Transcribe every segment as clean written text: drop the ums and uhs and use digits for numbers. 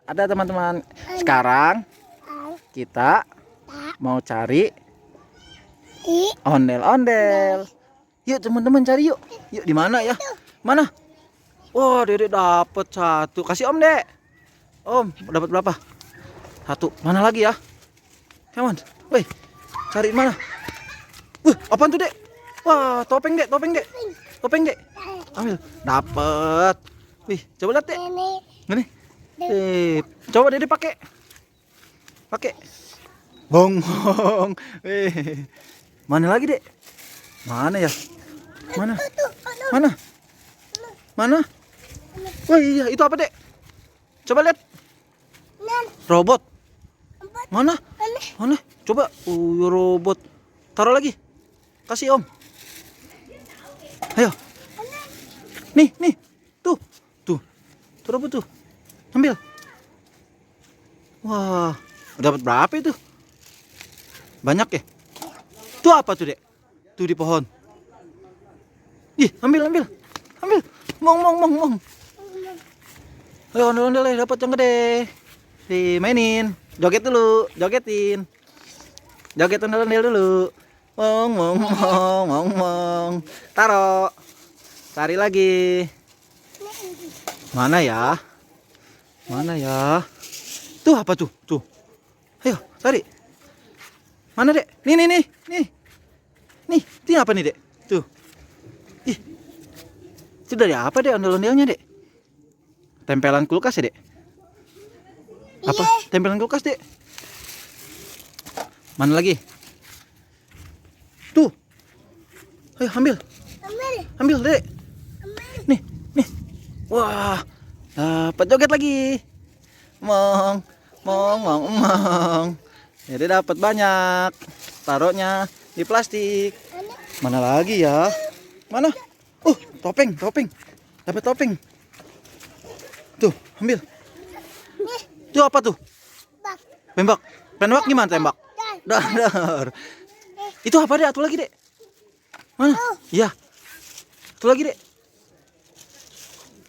ada teman-teman. Sekarang kita mau cari ondel-ondel. Yuk teman-teman cari yuk. Yuk di mana ya? Mana? Wah, Dedek dapat satu. Kasih Om, Dek. Om, dapat berapa? Satu. Mana lagi ya? Come on. Woi, cari mana? Apaan tuh, Dek? Wah, topeng, Dek, topeng, Dek. Topeng, Dek. Ambil. Dapat. Wih, coba lihat, Dek. Ini. Coba Dedek pakai. Pakai. Bong, bong. Mana lagi, Dek? Mana ya? Mana? Mana? Mana? Wah, iya, itu apa, Dek? Coba lihat. Robot. Mana? Mana? Coba. Robot. Taruh lagi. Kasih Om. Ayo. Nih. Tuh. Tuh robot tuh. Ambil. Wah, dapat berapa itu? Banyak ya? Tuh apa tuh, Dek? Tuh di pohon. Ih, ambil. Mong. Ayo, ondel-ondel dapat yang gede. Dimainin. Jogetin. Joget ondel-ondel dulu. Mong. Taro. Cari lagi. Mana ya? Tuh apa tuh? Tuh. Ayo, cari. Mana, Dek? Nih. Nih, ini apa nih, Dek? Tuh. Ih. Itu dari apa, Dek, ondel-ondelnya, Dek? Tempelan kulkas ya, Dek? Apa? Tempelan kulkas, Dek? Mana lagi? Tuh. Ayo, ambil, Dek. Nih. Wah, dapat joget lagi. Mong. Jadi dapat banyak. Taruhnya di plastik. Mana lagi ya? Mana? Topeng. Dapat topeng. Tuh, ambil. Itu apa tuh? Tembak gimana tembak? Dar. Itu apa, Dek? Atu lagi, Dek. Mana? Iya. Atu lagi, Dek.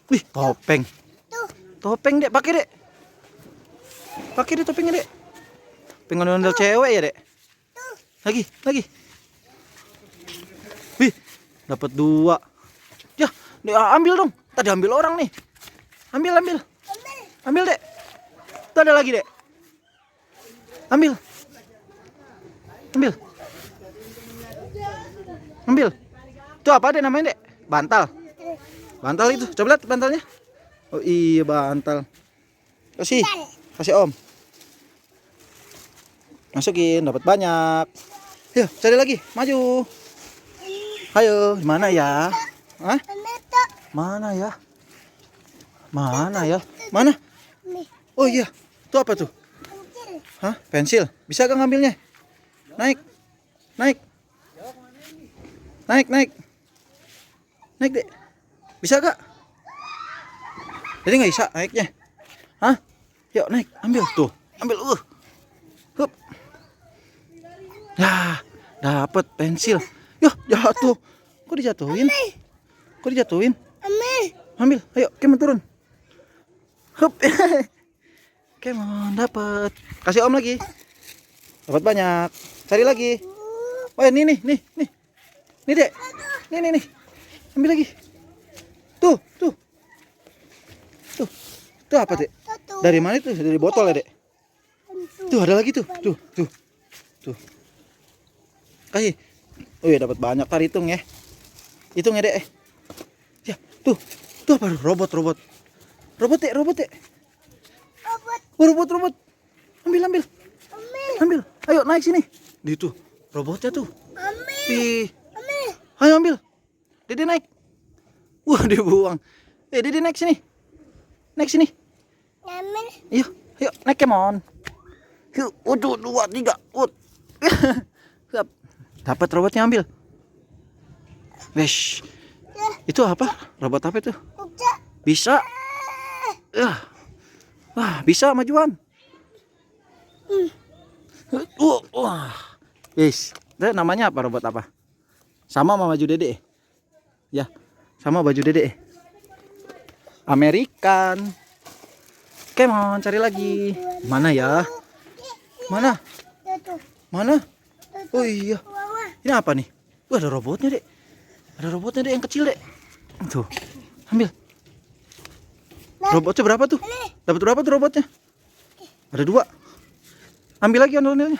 Wih, topeng. Topeng, Dek, pakai, Dek. Pakai deh topengnya, Dek. Pengen ondel cewek ya, Dek. Lagi. Wih, dapat 2. Ya, Dek, ambil dong. Tadi ambil orang nih. Ambil, Dek. Tuh ada lagi, Dek. Ambil. Itu apa, Dek, namanya, Dek? Bantal itu. Coba lihat bantalnya. Oh iya, bantal. Kasih Om. Masukin, dapat banyak. Yuk, cari lagi, maju. Ayo, mana ya? Hah? Mana ya? Mana? Oh iya, itu apa tuh? Hah? Pensil. Bisa gak ngambilnya? Naik, Dek. Bisa gak? Jadi nggak bisa naiknya. Hah? Yuk naik, ambil tuh. Ambil. Hup. Nah, dapat pensil. Yuk, jatuh. Kok dijatuhin? Ambil. Ayo, Kemon turun. Hup. Kemon dapat. Kasih Om lagi. Dapat banyak. Cari lagi. Oh, ini. Nih, Dek. Nih. Ambil lagi. Tuh. Tuh apa, Dek? Dari mana itu? Dari botol ya, Dek? Tuh ada lagi tuh. Kasih. Oh iya, dapat banyak. Tar hitung ya. Hitung ya, Dek. Ya, tuh apa? Robot. Robot, Dek. Robot. Ambil. Ayo naik sini. Di tuh. Robotnya tuh. Ayo ambil. Dede naik. Wah, dibuang. Dede naik sini. Yuk, naik, Kemon. Yuk, 1, 2, 3. Dapat robotnya, ambil. Wesh. Itu apa? Robot apa itu? Bisa. Wah, bisa majuan. Wah. Wesh. Namanya apa, robot apa? Sama baju Dede. Ya, sama baju Dede. American. Come on, cari lagi. Mana ya? Mana? Mana? Oh iya. Ini apa nih? Wah, ada robotnya, Dek. Ada robotnya, Dek, yang kecil, Dek. Tuh. Ambil. Robotnya berapa tuh? Dapat berapa tuh robotnya? Ada 2. Ambil lagi ondel-ondelnya.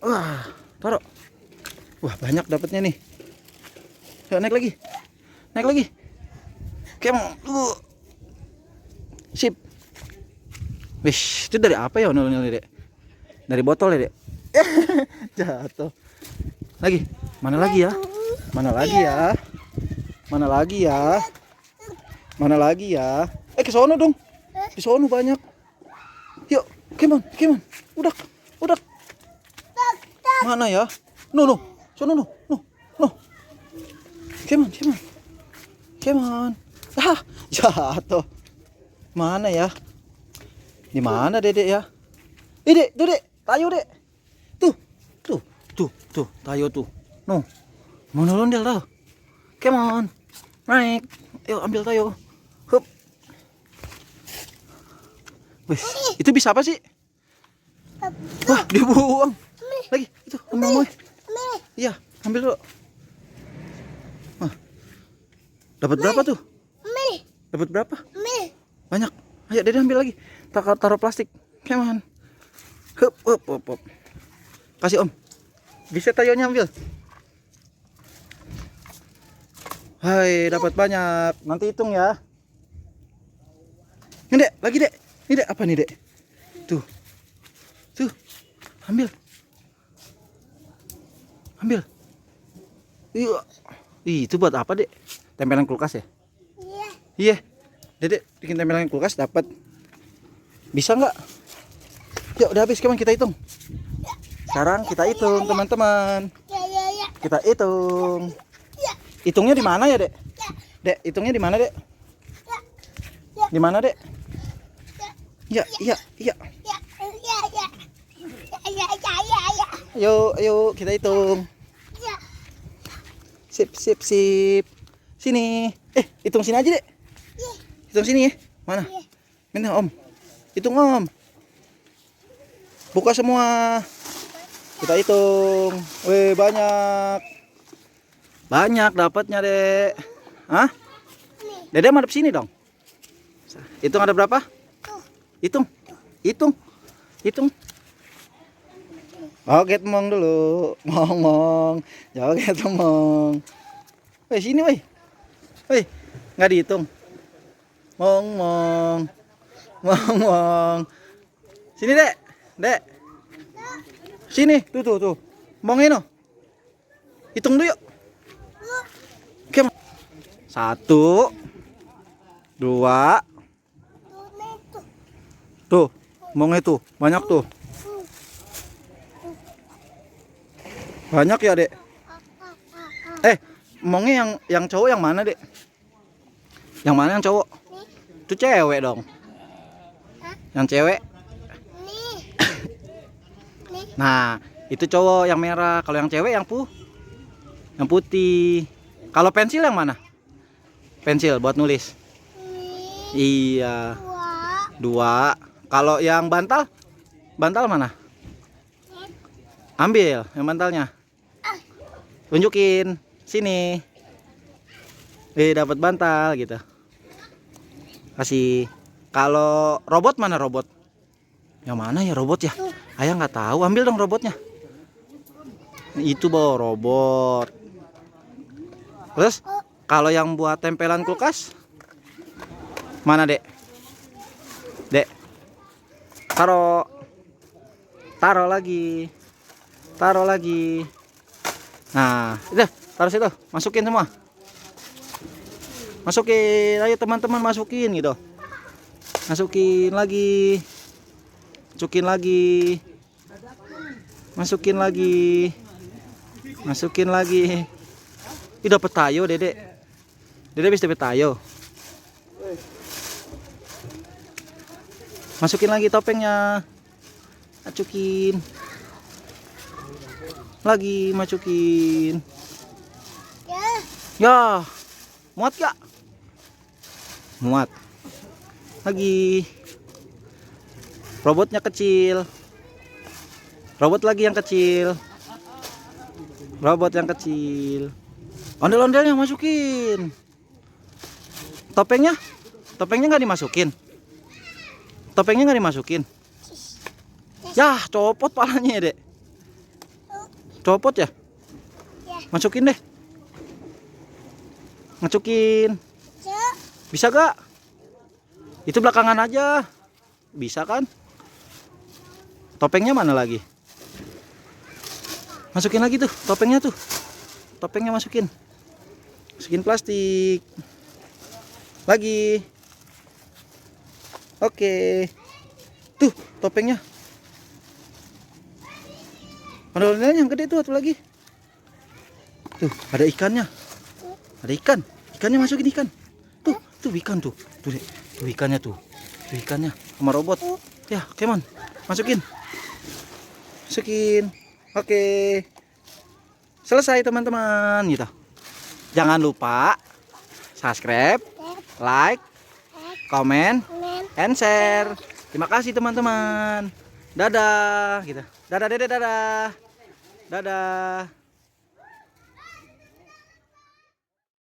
Wah, taruh. Wah, banyak dapatnya nih. Yuk, naik lagi. Naik lagi. Come on. Sip. Wish, itu dari apa ya ondel-ondel, Dek? Dari botol ya, Dek? Jatuh. Lagi. Mana lagi ya? Mana lagi ya? Mana lagi ya? Mana lagi ya? Ke sono dong. Di sono banyak. Yuk, come on. Udah. Mana ya? No. Sono no. Come on. Ah, jatuh. Mana ya? Di mana, Dedek ya? Dek, tayo, Dek. Tuh, tayo tuh. No. Mau ondel tau. Come on. Naik. Ayo ambil tayo. Hup. Wih, itu bisa apa sih? Wah, dibuang. Lagi, itu mau. Iya, ambil dulu. Wah. Dapat berapa tuh? Dapat berapa? Banyak. Ayo, Dede ambil lagi. Taruh plastik. Come on. Hup. Kasih Om. Bisa tayonya ambil. Hai, dapat banyak. Nanti hitung ya. Ini, Dek, lagi, Dek. Ini, Dek, apa nih, Dek? Tuh. Ambil. Ih, itu buat apa, Dek? Tempelan kulkas ya? Iya. Dedek bikin tempelan kulkas dapat. Bisa nggak? Yuk, udah habis, kapan kita hitung? Sekarang kita hitung, teman-teman. Kita hitung. Hitungnya di mana ya, Dek? Dek, hitungnya di mana, Dek? Di mana, Dek? Iya. Ayo, kita hitung. Sip. Sini. Hitung sini aja, Dek. Hitung sini ya. Mana? Ini Om. Hitung, Om. Buka semua. Kita hitung. Wih, banyak dapatnya, Dek. Hah? Dede madep sini dong. Hitung ada berapa? Hitung. Joget mong dulu. Mong. Joget mong. Wih, sini, wih. Nggak dihitung. Mong. Sini, Dek. Sini, tuh. Mongin no. Hitung dulu yuk. Oke. 1 2. Tuh, mongnya tuh, banyak tuh. Banyak ya, Dek. Mongnya yang cowok yang mana, Dek? Yang mana yang cowok? Itu cewek dong. Yang cewek? Nah, itu cowok yang merah. Kalau yang cewek yang putih. Kalau pensil yang mana? Pensil buat nulis. Iya. 2. Kalau yang bantal mana? Ambil yang bantalnya. Tunjukin. Sini. Dapat bantal gitu. Kasih. Kalau robot mana robot? Yang mana ya robot ya? Ayah nggak tahu. Ambil dong robotnya. Itu bawa robot. Terus kalau yang buat tempelan kulkas mana, Dek? Taruh lagi. Nah, udah taruh situ. Masukin semua. Ayo teman-teman, masukin gitu. Masukin lagi. Ih, dapet tayo, Dede bisa dapet tayo. Masukin lagi topengnya. Masukin. Ya. Muat gak? Muat. Lagi. Robotnya kecil. Robot lagi yang kecil. Robot yang kecil. Ondel-ondelnya masukin. Topengnya? Topengnya nggak dimasukin. Topengnya nggak dimasukin. Yah, copot palanya ya, Dek. Copot ya? Masukin deh. Masukin. Bisa gak? Itu belakangan aja. Bisa kan? Topengnya mana lagi? Masukin lagi tuh, topengnya tuh. Topengnya masukin. Masukin plastik. Lagi. Oke. Tuh, topengnya. Ondel-ondelnya yang gede tuh, satu lagi. Tuh, ada ikannya. Ada ikan. Ikannya masukin ikan. Tuh ikan tuh. Tuh, Dek. Tuh ikannya tuh. Tuh ikannya sama robot. Ya, come on. Masukin. Masukin. Oke. Selesai teman-teman gitu. Jangan lupa subscribe, like, comment, and share. Terima kasih teman-teman. Dadah gitu. Dadah, dadah, dadah. Dadah.